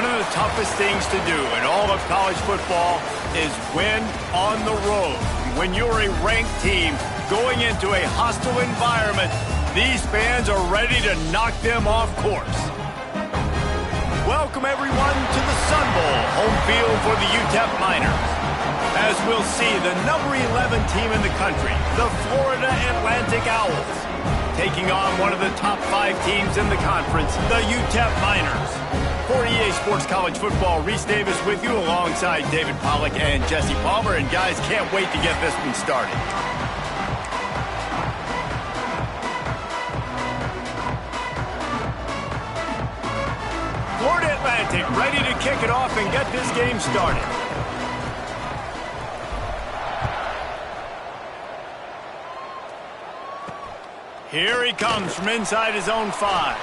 One of the toughest things to do in all of college football is win on the road. When you're a ranked team going into a hostile environment, these fans are ready to knock them off course. Welcome, everyone, to the Sun Bowl, home field for the UTEP Miners. As we'll see, the number 11 team in the country, the Florida Atlantic Owls, taking on one of the top 5 teams in the conference, the UTEP Miners. For EA Sports College Football, Reese Davis with you alongside David Pollack and Jesse Palmer. And guys, can't wait to get this one started. Florida Atlantic ready to kick it off and get this game started. Here he comes from inside his own 5.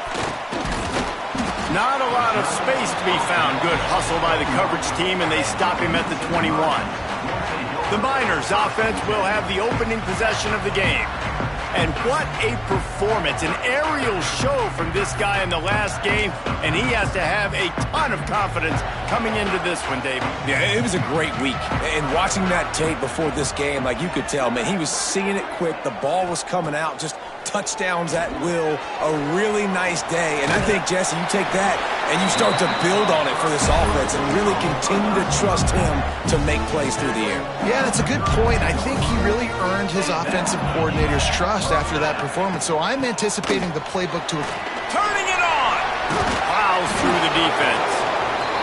Not a lot of space to be found. Good hustle by the coverage team, and they stop him at the 21. The Miners offense will have the opening possession of the game. And what a performance, an aerial show from this guy in the last game, and he has to have a ton of confidence coming into this one, David. Yeah, it was a great week. And watching that tape before this game, like you could tell, man, he was seeing it quick. The ball was coming out, just touchdowns at will. A really nice day. And I think, Jesse, you take that and you start to build on it for this offense and really continue to trust him to make plays through the air. Yeah, that's a good point. I think he really earned his offensive coordinator's trust after that performance. So I'm anticipating the playbook to... Turning it on! Plows through the defense.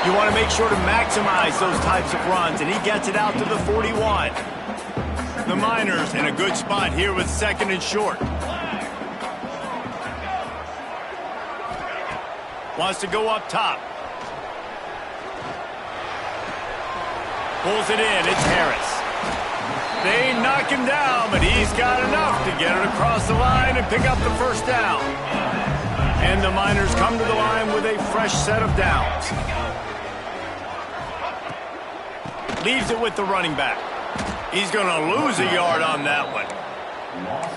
You want to make sure to maximize those types of runs, and he gets it out to the 41. The Miners in a good spot here with 2nd and short. Wants to go up top. Pulls it in. It's Harris. They knock him down, but he's got enough to get it across the line and pick up the first down. And the Miners come to the line with a fresh set of downs. Leaves it with the running back. He's going to lose a yard on that one.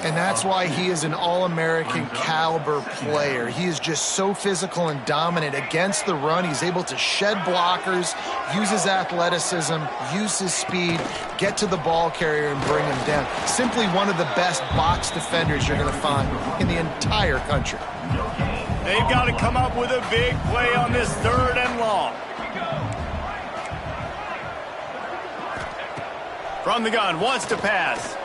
And that's why he is an All-American caliber player. He is just so physical and dominant against the run. He's able to shed blockers, use his athleticism, use his speed, get to the ball carrier and bring him down. Simply one of the best box defenders you're going to find in the entire country. They've got to come up with a big play on this 3rd and long. From the gun, wants to pass.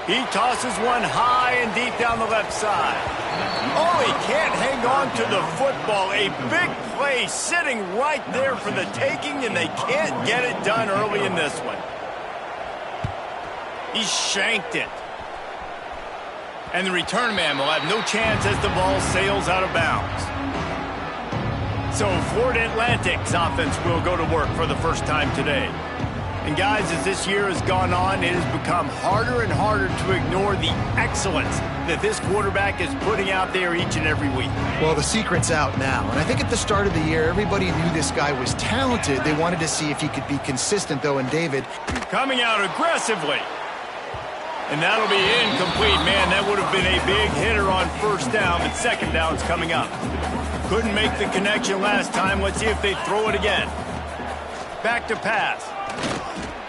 He tosses one high and deep down the left side. Oh, he can't hang on to the football. A big play sitting right there for the taking, and they can't get it done early in this one. He shanked it. And the return man will have no chance as the ball sails out of bounds. So Florida Atlantic's offense will go to work for the first time today. And guys, as this year has gone on, it has become harder and harder to ignore the excellence that this quarterback is putting out there each and every week. Well, the secret's out now. And I think at the start of the year, everybody knew this guy was talented. They wanted to see if he could be consistent, though, and David... Coming out aggressively. And that'll be incomplete. Man, that would have been a big hitter on 1st down, but 2nd down's coming up. Couldn't make the connection last time. Let's see if they throw it again. Back to pass.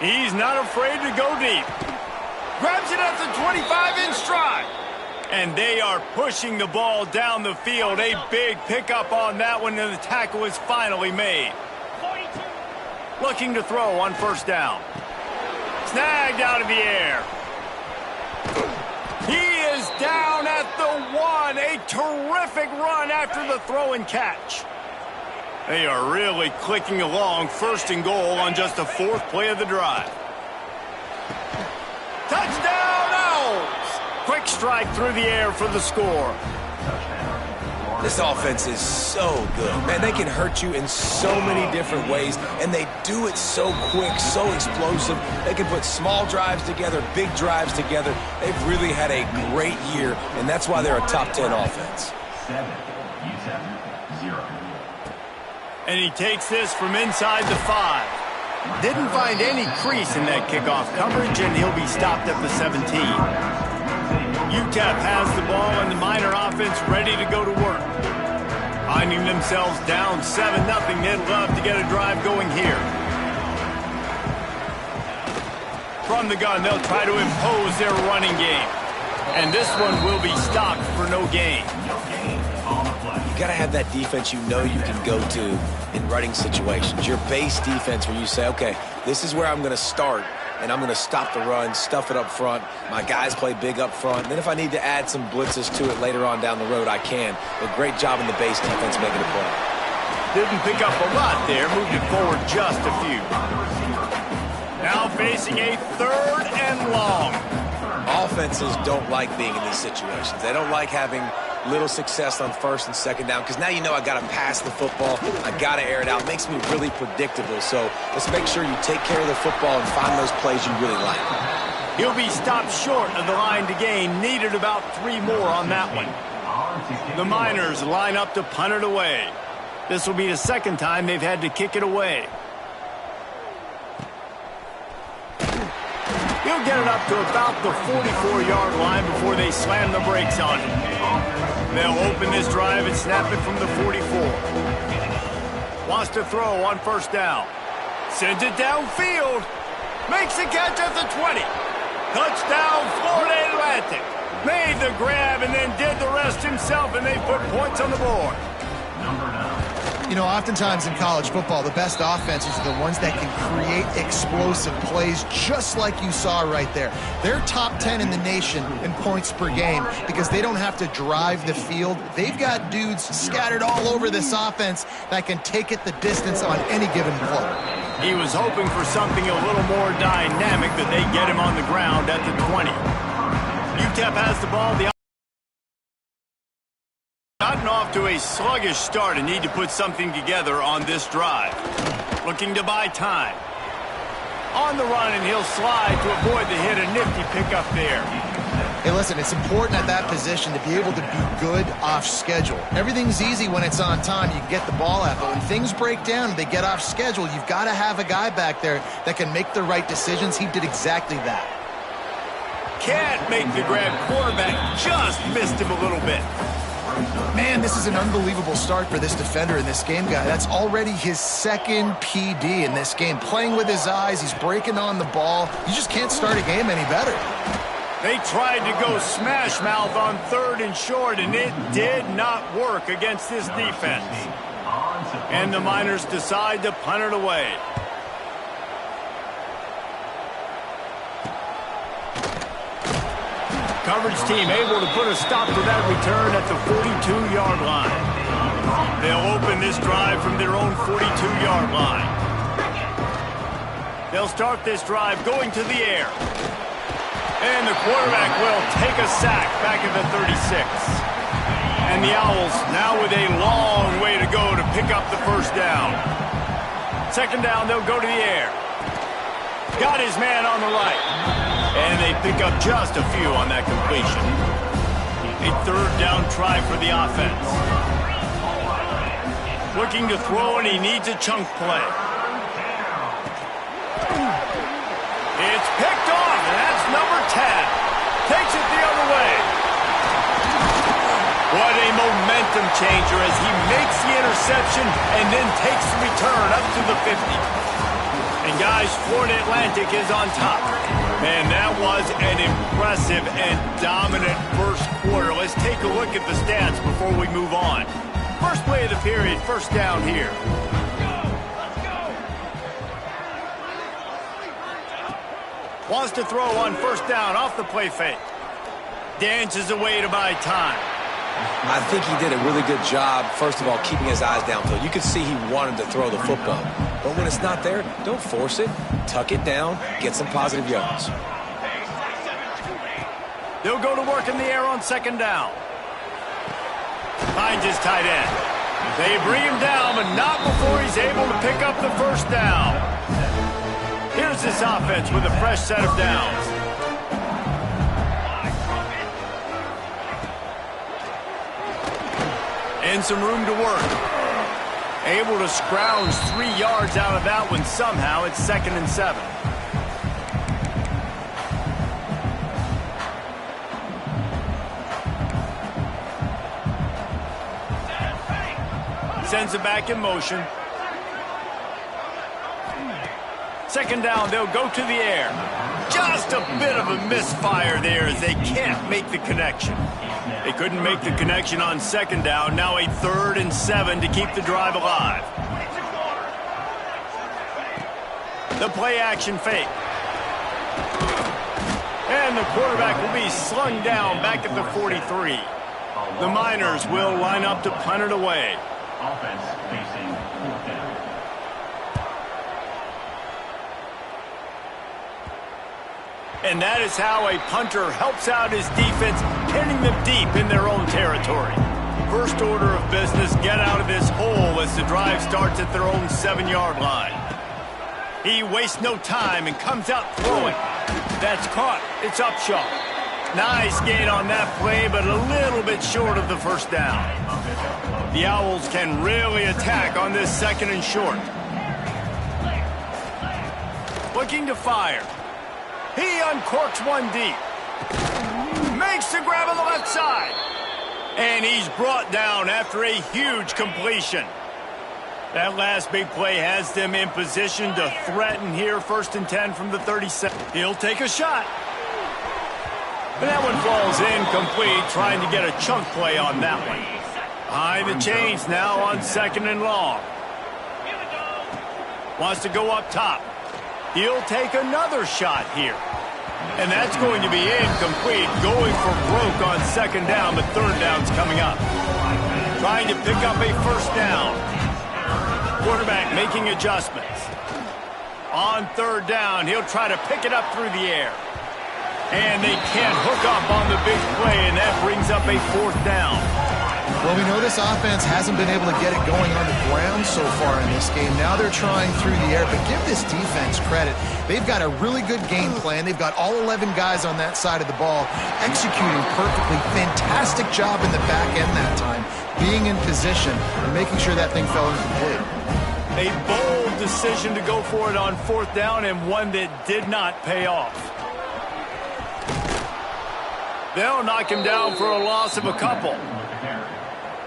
He's not afraid to go deep. Grabs it at the 25 in stride. And they are pushing the ball down the field. A big pickup on that one, and the tackle is finally made. Looking to throw on 1st down. Snagged out of the air. He is down at the 1. A terrific run after the throw and catch. They are really clicking along. 1st and goal on just the 4th play of the drive. Touchdown, Owls! Quick strike through the air for the score. This offense is so good. Man, they can hurt you in so many different ways, and they do it so quick, so explosive. They can put small drives together, big drives together. They've really had a great year, and that's why they're a top 10 offense. 7, UTEP, 0. And he takes this from inside the 5. Didn't find any crease in that kickoff coverage, and he'll be stopped at the 17. UTEP has the ball, and the Miner offense ready to go to work. Finding themselves down 7-0, they'd love to get a drive going here. From the gun, they'll try to impose their running game. And this one will be stopped for no gain. You got to have that defense you know you can go to in running situations. Your base defense where you say, okay, this is where I'm going to start, and I'm going to stop the run, stuff it up front. My guys play big up front. And then if I need to add some blitzes to it later on down the road, I can. But great job in the base defense making a play. Didn't pick up a lot there, moved it forward just a few. Now facing a 3rd and long. Offenses don't like being in these situations. They don't like having little success on 1st and 2nd down because now you know I got to pass the football. I got to air it out. It makes me really predictable. So let's make sure you take care of the football and find those plays you really like. He'll be stopped short of the line to gain. Needed about 3 more on that one. The Miners line up to punt it away. This will be the 2nd time they've had to kick it away. He'll get it up to about the 44-yard line before they slam the brakes on it. They'll open this drive and snap it from the 44. Wants to throw on 1st down. Sends it downfield. Makes the catch at the 20. Touchdown, Florida Atlantic. Made the grab and then did the rest himself, and they put points on the board. You know, oftentimes in college football, the best offenses are the ones that can create explosive plays just like you saw right there. They're top 10 in the nation in points per game because they don't have to drive the field. They've got dudes scattered all over this offense that can take it the distance on any given play. He was hoping for something a little more dynamic, that they get him on the ground at the 20. UTEP has the ball. Gotten off to a sluggish start and need to put something together on this drive. Looking to buy time. On the run, and he'll slide to avoid the hit. A nifty pickup there. Hey, listen, it's important at that position to be able to be good off schedule. Everything's easy when it's on time. You can get the ball out, but when things break down and they get off schedule, you've got to have a guy back there that can make the right decisions. He did exactly that. Can't make the grab. Quarterback just missed him a little bit. Man, this is an unbelievable start for this defender in this game, guy. That's already his 2nd PD in this game. Playing with his eyes, he's breaking on the ball. You just can't start a game any better. They tried to go smash mouth on 3rd and short, and it did not work against this defense. And the Miners decide to punt it away. Coverage team able to put a stop to that return at the 42-yard line. They'll open this drive from their own 42-yard line. They'll start this drive going to the air. And the quarterback will take a sack back at the 36. And the Owls now with a long way to go to pick up the 1st down. 2nd down, they'll go to the air. Got his man on the right. And they pick up just a few on that completion. A 3rd down try for the offense. Looking to throw, and he needs a chunk play. It's picked off, and that's number 10. Takes it the other way. What a momentum changer as he makes the interception and then takes the return up to the 50. And guys, Florida Atlantic is on top. Man, that was an impressive and dominant 1st quarter. Let's take a look at the stats before we move on. First play of the period, 1st down here. Wants to throw on 1st down off the play fake. Dances away to buy time. I think he did a really good job, first of all, keeping his eyes downfield. You could see he wanted to throw the football. But when it's not there, don't force it. Tuck it down. Get some positive yards. They'll go to work in the air on 2nd down. Finds his tight end. They bring him down, but not before he's able to pick up the 1st down. Here's this offense with a fresh set of downs. And some room to work. Able to scrounge 3 yards out of that one somehow. It's 2nd and 7. sends it back in motion. Second down, they'll go to the air. Just a bit of a misfire there as they can't make the connection. They couldn't make the connection on second down. Now a 3rd and 7 to keep the drive alive. The play action fake. And the quarterback will be slung down back at the 43. The Miners will line up to punt it away. Offense facing 4th down. And that is how a punter helps out his defense, hitting them deep in their own territory. First order of business, get out of this hole as the drive starts at their own 7-yard line. He wastes no time and comes out throwing. That's caught. It's Upshaw. Nice gain on that play, but a little bit short of the first down. The Owls can really attack on this 2nd and short. Looking to fire. He uncorks one deep. Makes the grab on the left side. And he's brought down after a huge completion. That last big play has them in position to threaten here. 1st and 10 from the 37. He'll take a shot. And that one falls incomplete, trying to get a chunk play on that one. Behind the chains now on 2nd and long. Wants to go up top. He'll take another shot here. And that's going to be incomplete, going for broke on 2nd down, but 3rd down's coming up. Trying to pick up a 1st down. Quarterback making adjustments. On 3rd down, he'll try to pick it up through the air. And they can't hook up on the big play, and that brings up a 4th down. Well, we know this offense hasn't been able to get it going on the ground so far in this game. Now they're trying through the air, but give this defense credit. They've got a really good game plan. They've got all 11 guys on that side of the ball executing perfectly. Fantastic job in the back end that time, being in position and making sure that thing fell incomplete. A bold decision to go for it on 4th down, and one that did not pay off. They'll knock him down for a loss of a couple.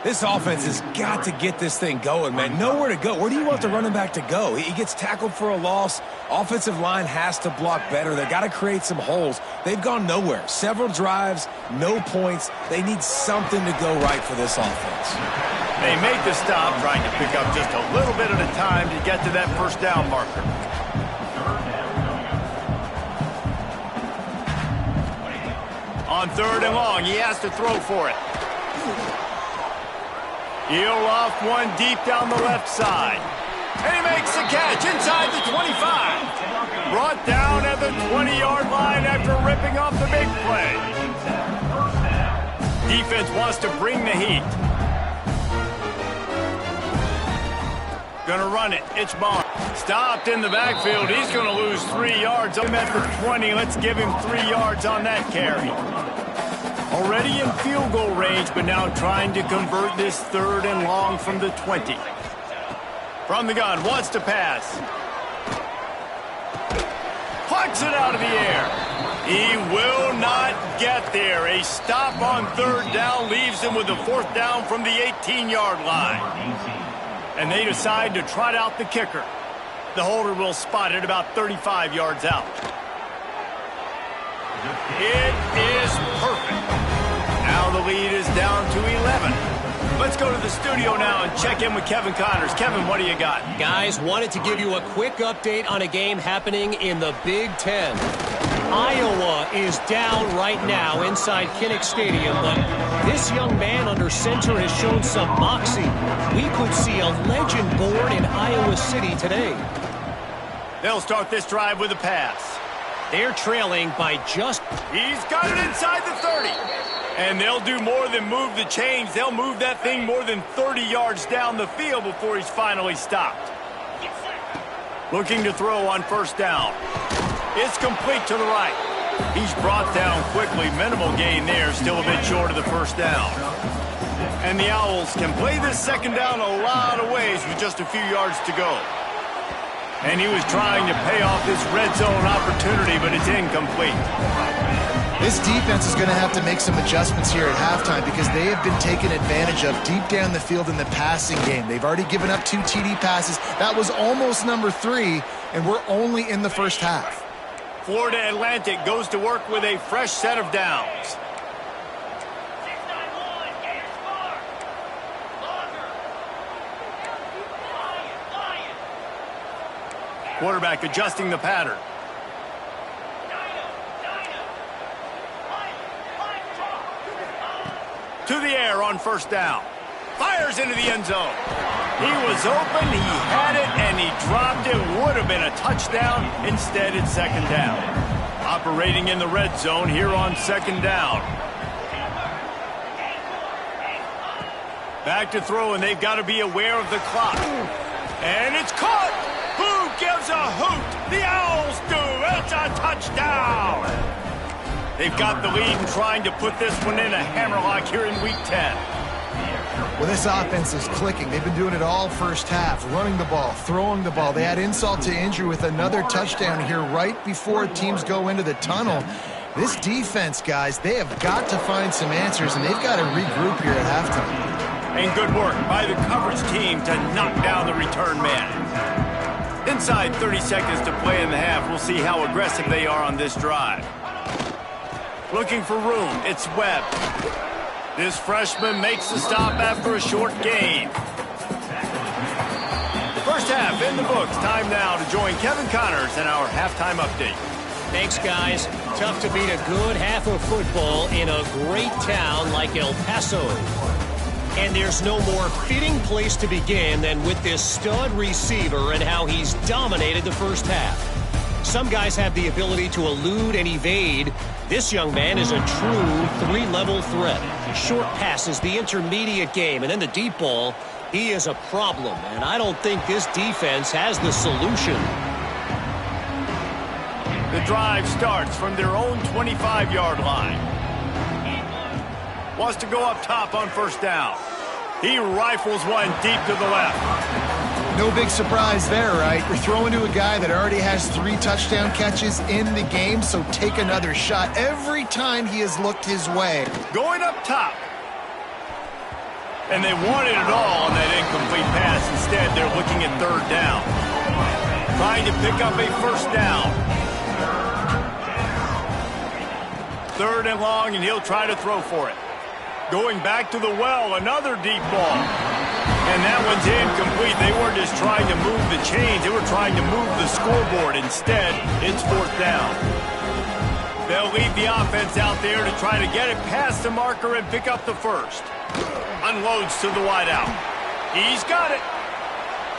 This offense has got to get this thing going, man. Nowhere to go. Where do you want the running back to go? He gets tackled for a loss. Offensive line has to block better. They've got to create some holes. They've gone nowhere. Several drives, no points. They need something to go right for this offense. They make the stop, trying to pick up just a little bit at a time to get to that 1st down marker. On 3rd and long, he has to throw for it. He'll off one deep down the left side. And he makes the catch inside the 25. Brought down at the 20-yard line after ripping off the big play. Defense wants to bring the heat. Gonna run it. It's Bond. Stopped in the backfield. He's gonna lose 3 yards. I'm at the 20. Let's give him 3 yards on that carry. Already in field goal range, but now trying to convert this 3rd and long from the 20. From the gun, wants to pass. Plucks it out of the air. He will not get there. A stop on 3rd down leaves him with a 4th down from the 18-yard line. And they decide to trot out the kicker. The holder will spot it about 35 yards out. It is perfect. Now the lead is down to 11. Let's go to the studio now and check in with Kevin Connors. Kevin, what do you got? Guys, wanted to give you a quick update on a game happening in the Big Ten. Iowa is down right now inside Kinnick Stadium, but this young man under center has shown some moxie. We could see a legend born in Iowa City today. They'll start this drive with a pass. They're trailing by just... He's got it inside the 30. And they'll do more than move the chains. They'll move that thing more than 30 yards down the field before he's finally stopped. Looking to throw on 1st down. It's complete to the right. He's brought down quickly. Minimal gain there. Still a bit short of the 1st down. And the Owls can play this 2nd down a lot of ways with just a few yards to go. And he was trying to pay off this red zone opportunity, but it's incomplete. This defense is going to have to make some adjustments here at halftime because they have been taken advantage of deep down the field in the passing game. They've already given up 2 TD passes. That was almost number 3, and we're only in the first half. Florida Atlantic goes to work with a fresh set of downs. Quarterback adjusting the pattern. To the air on first down. Fires into the end zone. He was open, he had it, and he dropped it. Would have been a touchdown. Instead, it's second down. Operating in the red zone here on second down. Back to throw, and they've got to be aware of the clock. And it's caught. Who gives a hoot? The Owls do. It's a touchdown. They've got the lead and trying to put this one in a hammerlock here in Week 10. Well, this offense is clicking. They've been doing it all first half, running the ball, throwing the ball. They had insult to injury with another touchdown here right before teams go into the tunnel. This defense, guys, they have got to find some answers, and they've got to regroup here at halftime. And good work by the coverage team to knock down the return man. Inside 30 seconds to play in the half. We'll see how aggressive they are on this drive. Looking for room. It's Webb. This freshman makes the stop after a short gain. First half in the books. Time now to join Kevin Connors in our halftime update. Thanks, guys. Tough to beat a good half of football in a great town like El Paso. And there's no more fitting place to begin than with this stud receiver and how he's dominated the first half. Some guys have the ability to elude and evade. This young man is a true 3-level threat. Short passes, the intermediate game, and then the deep ball. He is a problem, and I don't think this defense has the solution. The drive starts from their own 25-yard line. Wants to go up top on first down. He rifles one deep to the left. No big surprise there, right? You're throwing to a guy that already has 3 touchdown catches in the game, so take another shot every time he has looked his way. Going up top. And they wanted it all on that incomplete pass. Instead, they're looking at third down. Trying to pick up a first down. Third and long, and he'll try to throw for it. Going back to the well, another deep ball. And that one's incomplete. They weren't just trying to move the chains. They were trying to move the scoreboard. Instead, it's fourth down. They'll leave the offense out there to try to get it past the marker and pick up the first. Unloads to the wideout. He's got it.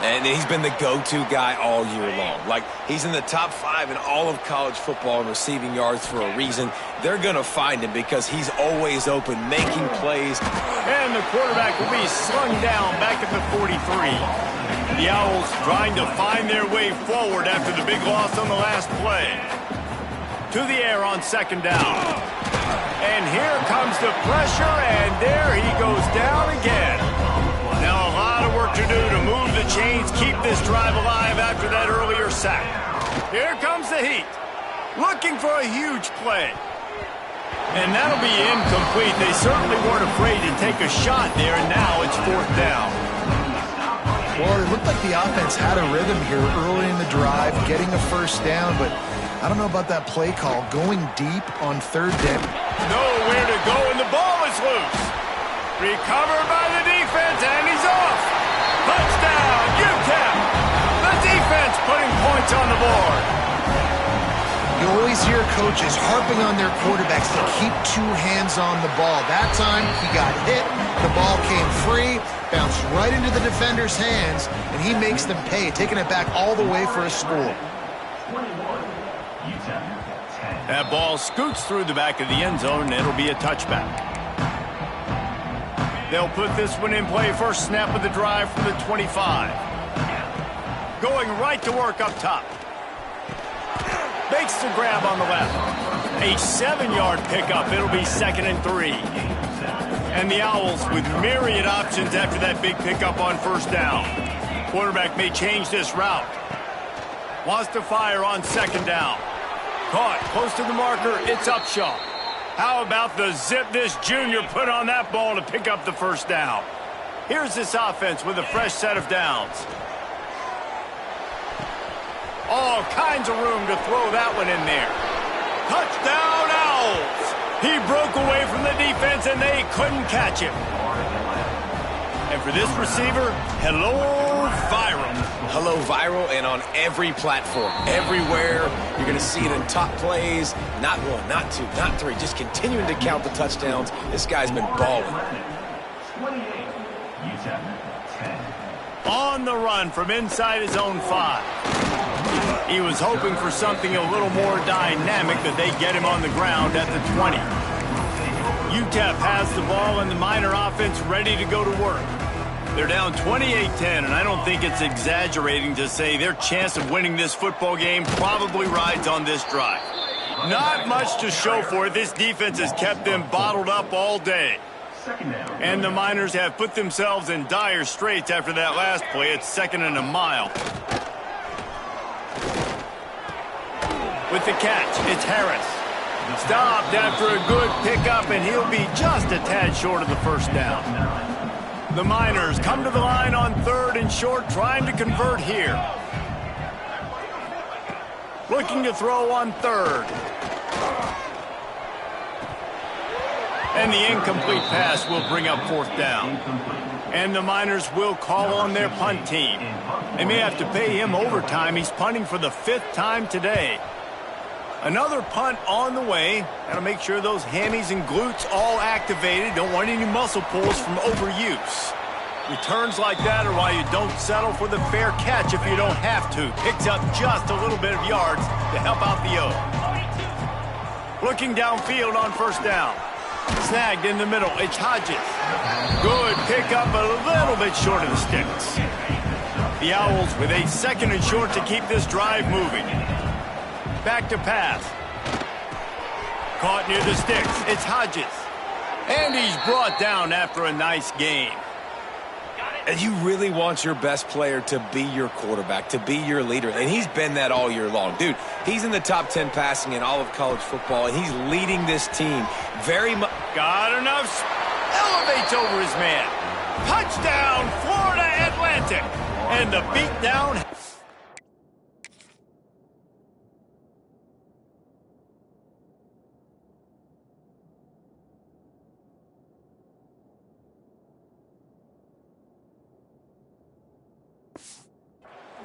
And he's been the go-to guy all year long. Like, he's in the top 5 in all of college football in receiving yards for a reason. They're going to find him because he's always open, making plays. And the quarterback will be slung down back at the 43. The Owls trying to find their way forward after the big loss on the last play. To the air on second down. And here comes the pressure, and there he goes down again. Now a lot of work to do to move the chains, keep this drive alive after that earlier sack. Here comes the heat. Looking for a huge play. And that'll be incomplete. They certainly weren't afraid to take a shot there, and now it's fourth down. Well, it looked like the offense had a rhythm here early in the drive, getting a first down, but I don't know about that play call. Going deep on third down. Nowhere to go, and the ball is loose. Recovered by the defense, and he's off. Touchdown, UTEP. The defense putting points on the board. You always hear coaches harping on their quarterbacks to keep 2 hands on the ball. That time, he got hit, the ball came free, bounced right into the defender's hands, and he makes them pay, taking it back all the way for a score. That ball scoots through the back of the end zone, and it'll be a touchback. They'll put this one in play. First snap of the drive from the 25. Going right to work up top. Makes the grab on the left. A 7-yard pickup. It'll be 2nd and 3. And the Owls with myriad options after that big pickup on first down. Quarterback may change this route. Wants to fire on second down. Caught close to the marker. It's Upshaw. How about the zip this junior put on that ball to pick up the first down? Here's this offense with a fresh set of downs. All kinds of room to throw that one in there. Touchdown, Owls! He broke away from the defense, and they couldn't catch him. And for this receiver, hello, viral. Hello, viral, and on every platform, everywhere. You're going to see it in top plays. Not one, not two, not three. Just continuing to count the touchdowns. This guy's been balling. 28, UTEP 10. On the run from inside his own 5. He was hoping for something a little more dynamic, that they get him on the ground at the 20. UTEP has the ball and the Miner offense ready to go to work. They're down 28-10, and I don't think it's exaggerating to say their chance of winning this football game probably rides on this drive. Not much to show for it. This defense has kept them bottled up all day. And the Miners have put themselves in dire straits after that last play. It's 2nd and a mile. With the catch, it's Harris. Stopped after a good pickup, and he'll be just a tad short of the first down. The Miners come to the line on 3rd and short, trying to convert here. Looking to throw on 3rd. And the incomplete pass will bring up 4th down. And the Miners will call on their punt team. They may have to pay him overtime. He's punting for the 5th time today. Another punt on the way. Got to make sure those hammies and glutes all activated. Don't want any muscle pulls from overuse. Returns like that are why you don't settle for the fair catch if you don't have to. Picks up just a little bit of yards to help out the O. Looking downfield on 1st down. Snagged in the middle. It's Hodges. Good pickup, a little bit short of the sticks. The Owls with a 2nd and short to keep this drive moving. Back to pass. Caught near the sticks. It's Hodges. And he's brought down after a nice game. And you really want your best player to be your quarterback, to be your leader. And he's been that all year long. Dude, he's in the top 10 passing in all of college football, and he's leading this team very much. Got enough. Elevates over his man. Touchdown, Florida Atlantic. And the beatdown.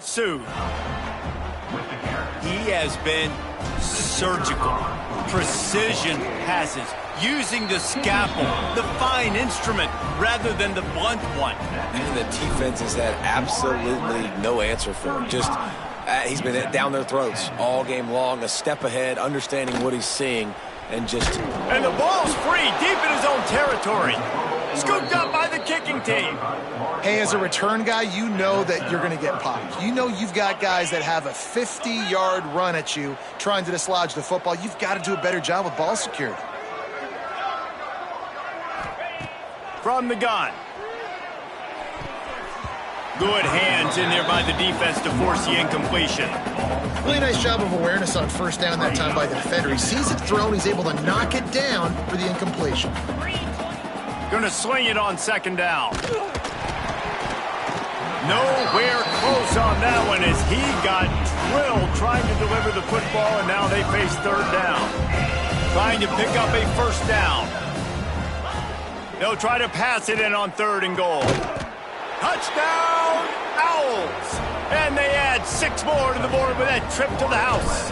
Sue. He has been surgical. Precision passes. Using the scalpel, the fine instrument, rather than the blunt one. And the defense has had absolutely no answer for him. Just, he's been down their throats all game long, a step ahead, understanding what he's seeing, and just... And the ball's free, deep in his own territory. Scooped up by the kicking team. Hey, as a return guy, you know that you're going to get popped. You know you've got guys that have a 50-yard run at you trying to dislodge the football. You've got to do a better job with ball security. From the gun. Good hands in there by the defense to force the incompletion. Really nice job of awareness on 1st down that time by the defender. He sees it thrown, he's able to knock it down for the incompletion. Gonna sling it on 2nd down. Nowhere close on that one as he got drilled trying to deliver the football, and now they face 3rd down. Trying to pick up a 1st down. They'll try to pass it in on 3rd and goal. Touchdown, Owls! And they add 6 more to the board with that trip to the house.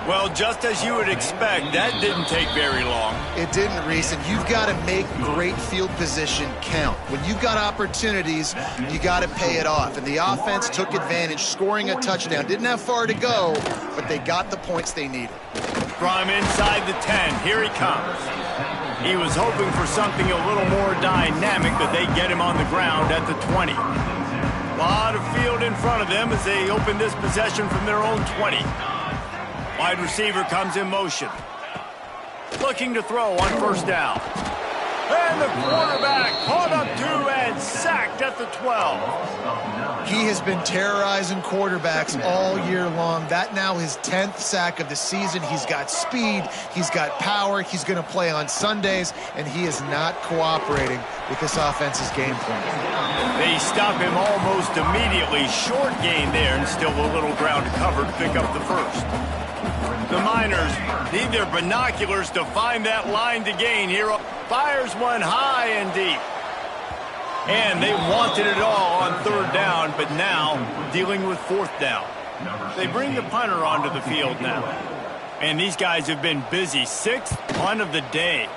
Well, just as you would expect, that didn't take very long. It didn't, Reese, and you've got to make great field position count. When you've got opportunities, you got to pay it off. And the offense took advantage, scoring a touchdown. Didn't have far to go, but they got the points they needed. From inside the 10, here he comes. He was hoping for something a little more dynamic, but they get him on the ground at the 20. A lot of field in front of them as they open this possession from their own 20. Wide receiver comes in motion. Looking to throw on 1st down. And the quarterback caught up to and sacked at the 12. He has been terrorizing quarterbacks all year long. That now his 10th sack of the season. He's got speed. He's got power. He's going to play on Sundays, and he is not cooperating with this offense's game plan. They stop him almost immediately. Short gain there, and still a little ground to cover to pick up the first. The Miners need their binoculars to find that line to gain here. Fires one high and deep. And they wanted it all on third down, but now dealing with fourth down. They bring the punter onto the field now. And these guys have been busy. Sixth punt of the day.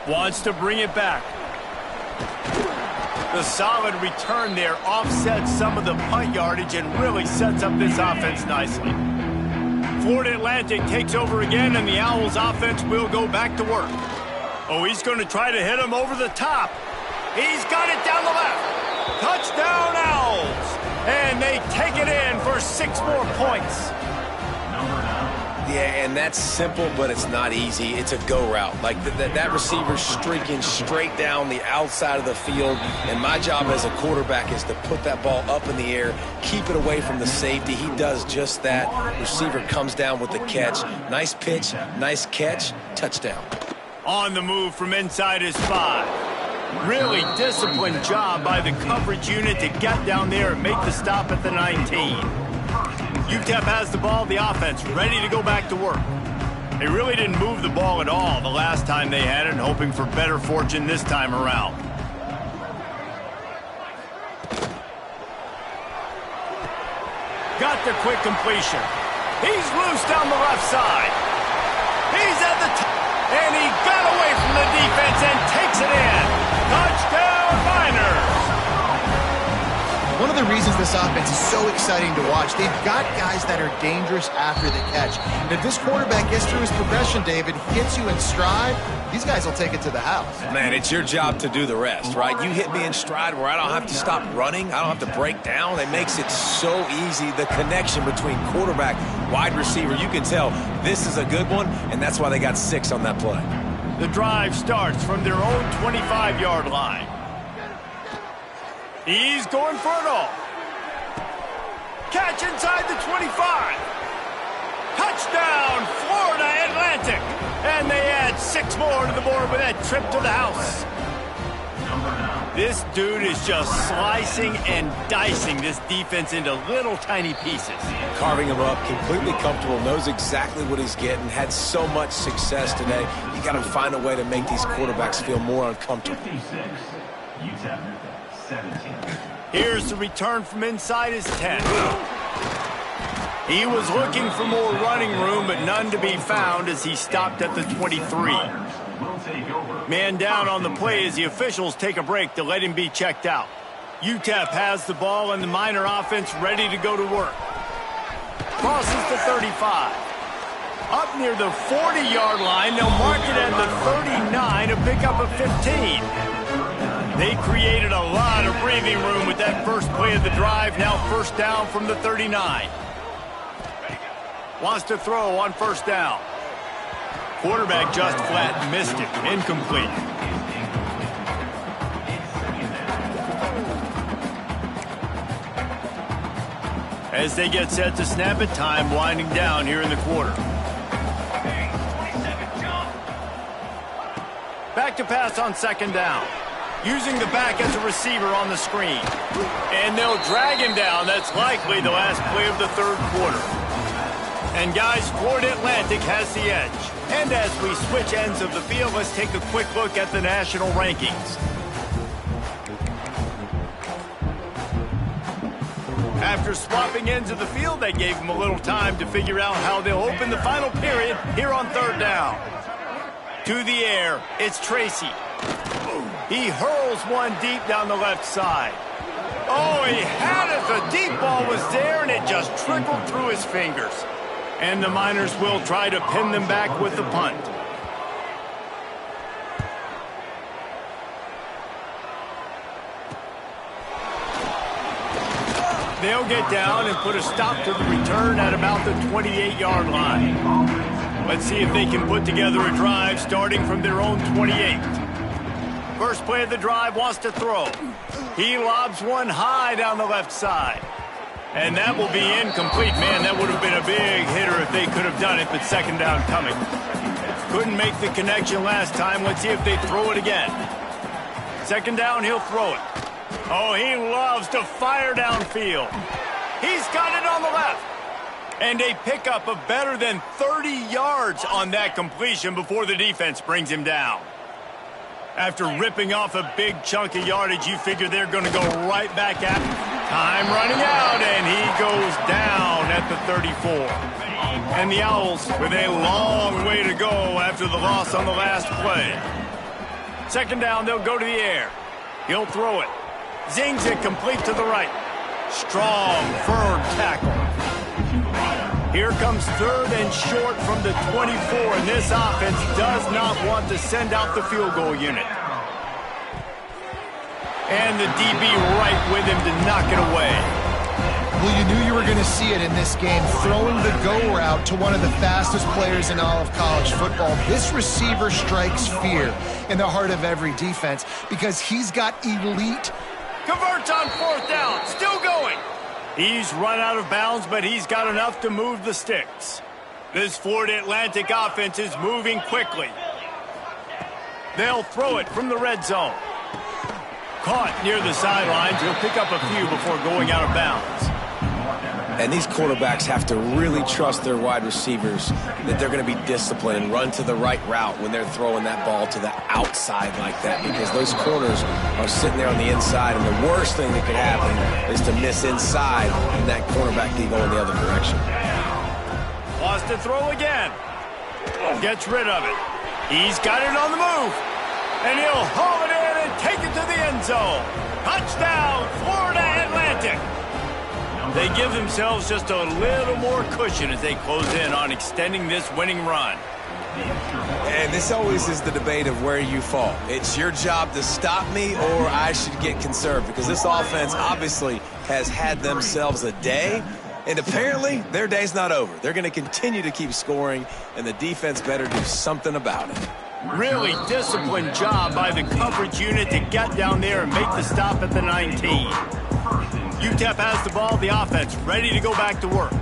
Wants to bring it back. The solid return there offsets some of the punt yardage and really sets up this offense nicely. Florida Atlantic takes over again, and the Owls offense will go back to work. Oh, he's going to try to hit him over the top. He's got it down the left. Touchdown Owls. And they take it in for 6 more points. Yeah, and that's simple, but it's not easy. It's a go route. Like that receiver's streaking straight down the outside of the field, and my job as a quarterback is to put that ball up in the air, keep it away from the safety. He does just that. Receiver comes down with the catch. Nice pitch, nice catch, touchdown. On the move from inside his 5. Really disciplined job by the coverage unit to get down there and make the stop at the 19. UTEP has the ball, the offense ready to go back to work. They really didn't move the ball at all the last time they had it, hoping for better fortune this time around. Got the quick completion. He's loose down the left side. He's at the top, and he got away from the defense and takes it in. Touchdown Miners! One of the reasons this offense is so exciting to watch, they've got guys that are dangerous after the catch. And if this quarterback gets through his progression, David, hits you in stride, these guys will take it to the house. Man, it's your job to do the rest, right? You hit me in stride where I don't have to stop running. I don't have to break down. It makes it so easy. The connection between quarterback, wide receiver, you can tell this is a good one, and that's why they got 6 on that play. The drive starts from their own 25-yard line. He's going for it all. Catch inside the 25. Touchdown, Florida Atlantic. And they add 6 more to the board with that trip to the house. This dude is just slicing and dicing this defense into little tiny pieces. Carving him up, completely comfortable, knows exactly what he's getting, had so much success today. You got to find a way to make these quarterbacks feel more uncomfortable. 56, UTEP 17. Here's the return from inside his 10. He was looking for more running room, but none to be found as he stopped at the 23. Man down on the play as the officials take a break to let him be checked out. UTEP has the ball and the Miner offense ready to go to work. Crosses the 35. Up near the 40-yard line, they'll mark it at the 39 to pick up a 15. They created a lot of breathing room with that first play of the drive. Now first down from the 39. Wants to throw on first down. Quarterback just flat missed it. Incomplete. As they get set to snap it, time winding down here in the quarter. Back to pass on second down. Using the back as a receiver on the screen. And they'll drag him down. That's likely the last play of the third quarter. And guys, Florida Atlantic has the edge. And as we switch ends of the field, let's take a quick look at the national rankings. After swapping ends of the field, they gave him a little time to figure out how they'll open the final period here on third down. To the air, it's Tracy. He hurls one deep down the left side. Oh, he had it. The deep ball was there, and it just trickled through his fingers. And the Miners will try to pin them back with the punt. They'll get down and put a stop to the return at about the 28-yard line. Let's see if they can put together a drive starting from their own 28. First play of the drive wants to throw. He lobs one high down the left side. And that will be incomplete. Man, that would have been a big hitter if they could have done it, but second down coming. Couldn't make the connection last time. Let's see if they throw it again. Second down, he'll throw it. Oh, he loves to fire downfield. He's got it on the left. And a pickup of better than 30 yards on that completion before the defense brings him down. After ripping off a big chunk of yardage, you figure they're going to go right back at him. Time running out, and he goes down at the 34. And the Owls with a long way to go after the loss on the last play. Second down, they'll go to the air. He'll throw it. Zings it complete to the right. Strong, firm tackle. Here comes third and short from the 24, and this offense does not want to send out the field goal unit. And the DB right with him to knock it away. Well, you knew you were going to see it in this game, throwing the go route to one of the fastest players in all of college football. This receiver strikes fear in the heart of every defense because he's got elite. Converts on fourth down, still going. He's run out of bounds, but he's got enough to move the sticks. This Florida Atlantic offense is moving quickly. They'll throw it from the red zone. Caught near the sidelines. He'll pick up a few before going out of bounds. And these quarterbacks have to really trust their wide receivers that they're going to be disciplined and run to the right route when they're throwing that ball to the outside like that, because those corners are sitting there on the inside, and the worst thing that could happen is to miss inside and that cornerback can go in the other direction. Wants to throw again. Gets rid of it. He's got it on the move. And he'll haul it in and take it to the end zone. Touchdown, Florida Atlantic. They give themselves just a little more cushion as they close in on extending this winning run. And this always is the debate of where you fall. It's your job to stop me, or I should get conserved, because this offense obviously has had themselves a day, and apparently their day's not over. They're going to continue to keep scoring, and the defense better do something about it. Really disciplined job by the coverage unit to get down there and make the stop at the 19. UTEP has the ball, the offense ready to go back to work.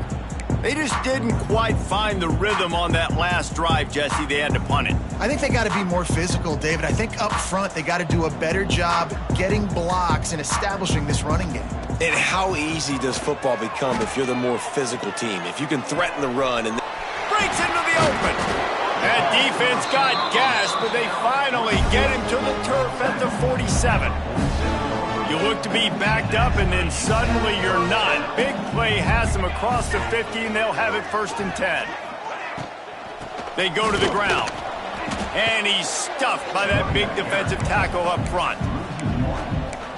They just didn't quite find the rhythm on that last drive, Jesse. They had to punt it. I think they got to be more physical, David. I think up front they got to do a better job getting blocks and establishing this running game. And how easy does football become if you're the more physical team? If you can threaten the run and breaks into the open. That defense got gassed, but they finally get him to the turf at the 47. You look to be backed up, and then suddenly you're not. Big play has them across the 50, and they'll have it first and 10. They go to the ground, and he's stuffed by that big defensive tackle up front.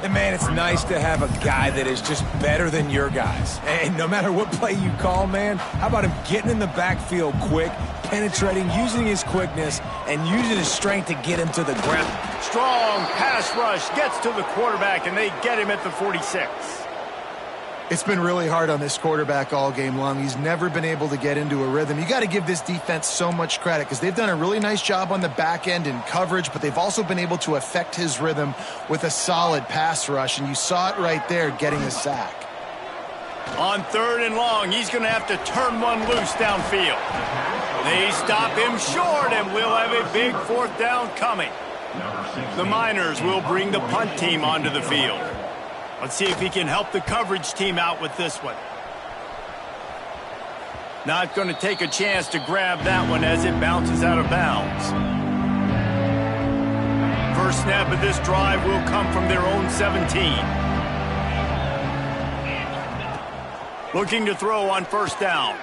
And, man, it's nice to have a guy that is just better than your guys. And no matter what play you call, man, how about him getting in the backfield quick, penetrating, using his quickness, and using his strength to get him to the ground. Strong pass rush gets to the quarterback, and they get him at the 46. It's been really hard on this quarterback all game long. He's never been able to get into a rhythm. You got to give this defense so much credit because they've done a really nice job on the back end in coverage, but they've also been able to affect his rhythm with a solid pass rush, and you saw it right there getting the sack. On third and long, he's going to have to turn one loose downfield. They stop him short, and we'll have a big fourth down coming. The Miners will bring the punt team onto the field. Let's see if he can help the coverage team out with this one. Not going to take a chance to grab that one as it bounces out of bounds. First snap of this drive will come from their own 17. Looking to throw on first down.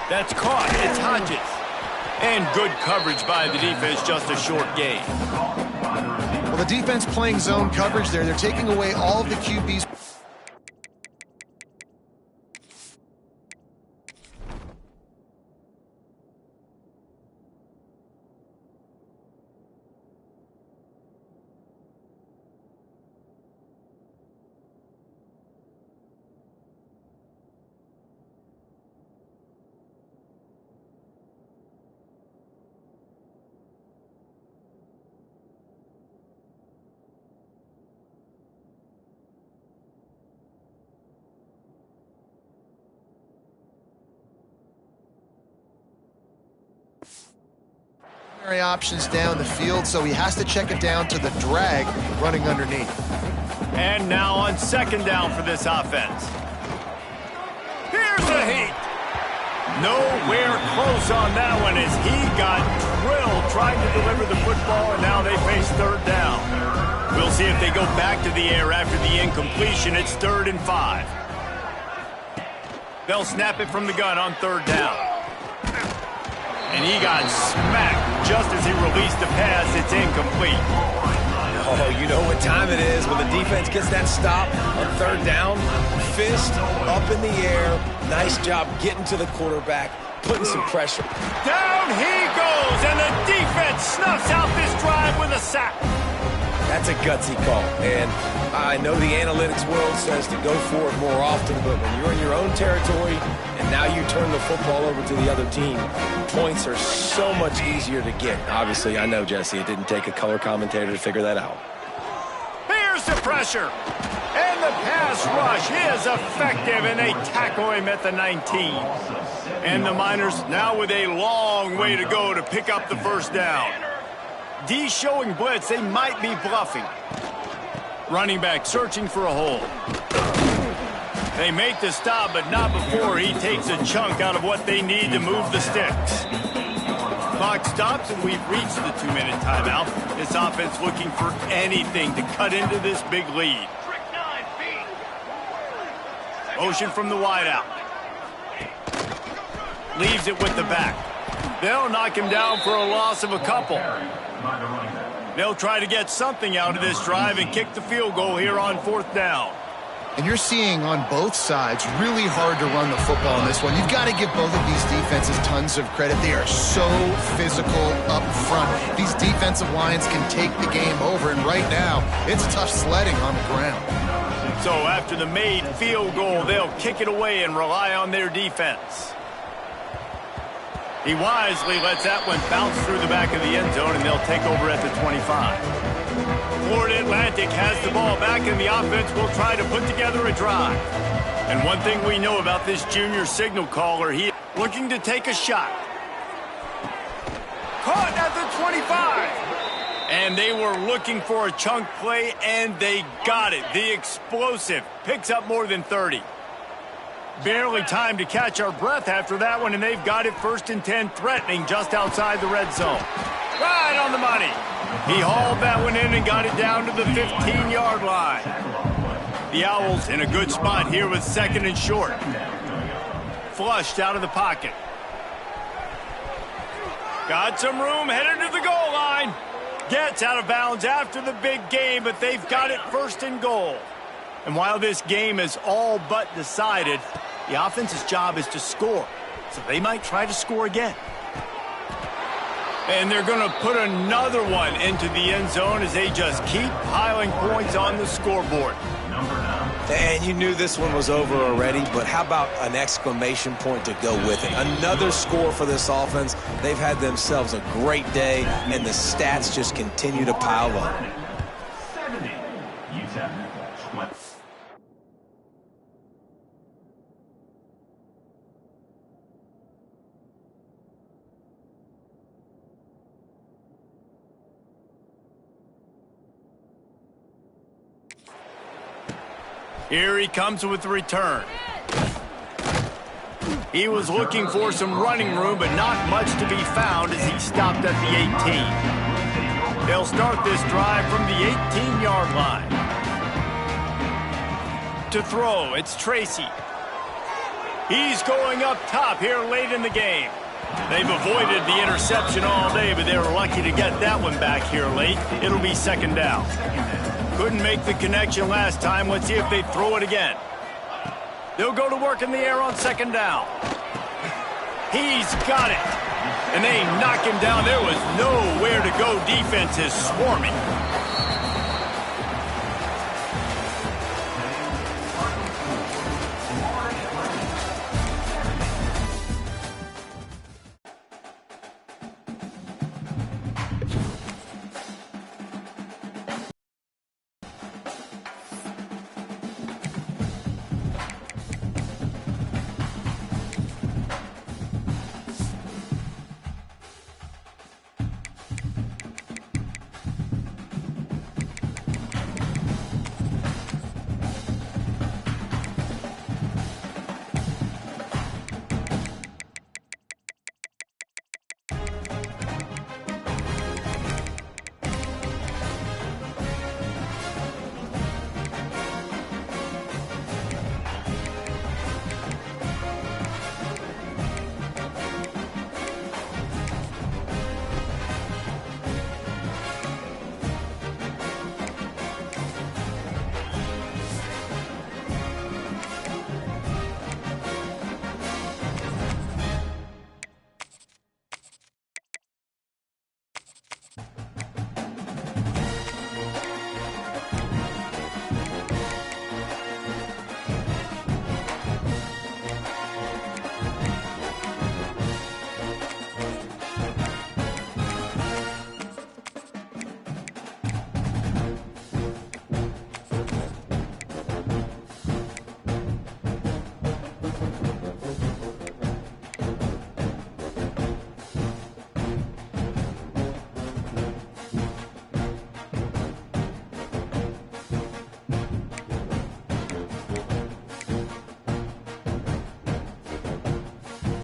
That's caught. It's Hodges. And good coverage by the defense, just a short gain. Well, the defense playing zone coverage there. They're taking away all of the QB's. Options down the field, so he has to check it down to the drag running underneath. And now on second down for this offense. Here's a heat. Nowhere close on that one as he got drilled trying to deliver the football, and now they face third down. We'll see if they go back to the air after the incompletion. It's 3rd and 5. They'll snap it from the gun on third down. And he got smacked just as he released the pass. It's incomplete. Oh, you know what time it is when the defense gets that stop on third down. Fist up in the air. Nice job getting to the quarterback, putting some pressure. Down he goes, and the defense snuffs out this drive with a sack. That's a gutsy call, and I know the analytics world says to go for it more often, but when you're in your own territory and now you turn the football over to the other team, points are so much easier to get. Obviously, I know, Jesse, it didn't take a color commentator to figure that out. Here's the pressure, and the pass rush is effective, and they tackle him at the 19. And the Miners now with a long way to go to pick up the first down. D showing blitz, they might be bluffing. Running back searching for a hole. They make the stop, but not before he takes a chunk out of what they need to move the sticks. Clock stops, and we've reached the 2-minute timeout. This offense looking for anything to cut into this big lead. Motion from the wideout. Leaves it with the back. They'll knock him down for a loss of a couple. They'll try to get something out of this drive and kick the field goal here on 4th down. And you're seeing on both sides really hard to run the football in this one. You've got to give both of these defenses tons of credit. They are so physical up front. These defensive lines can take the game over, and right now it's tough sledding on the ground. So after the made field goal, they'll kick it away and rely on their defense. He wisely lets that one bounce through the back of the end zone, and they'll take over at the 25. Florida Atlantic has the ball back, and the offense will try to put together a drive. And one thing we know about this junior signal caller, he is looking to take a shot. Caught at the 25. And they were looking for a chunk play, and they got it. The explosive picks up more than 30. Barely time to catch our breath after that one, and they've got it 1st and 10, threatening just outside the red zone. Right on the money. He hauled that one in and got it down to the 15-yard line. The Owls in a good spot here with 2nd and short. Flushed out of the pocket. Got some room, headed to the goal line. Gets out of bounds after the big game, but they've got it 1st and goal. And while this game is all but decided, the offense's job is to score. So they might try to score again. And they're going to put another one into the end zone as they just keep piling points on the scoreboard. And you knew this one was over already, but how about an exclamation point to go with it? Another score for this offense. They've had themselves a great day, and the stats just continue to pile up. Here he comes with the return. He was looking for some running room, but not much to be found as he stopped at the 18. They'll start this drive from the 18-yard line. To throw, it's Tracy. He's going up top here late in the game. They've avoided the interception all day, but they were lucky to get that one back here late. It'll be 2nd down. Couldn't make the connection last time. Let's see if they throw it again. They'll go to work in the air on 2nd down. He's got it. And they knock him down. There was nowhere to go. Defense is swarming.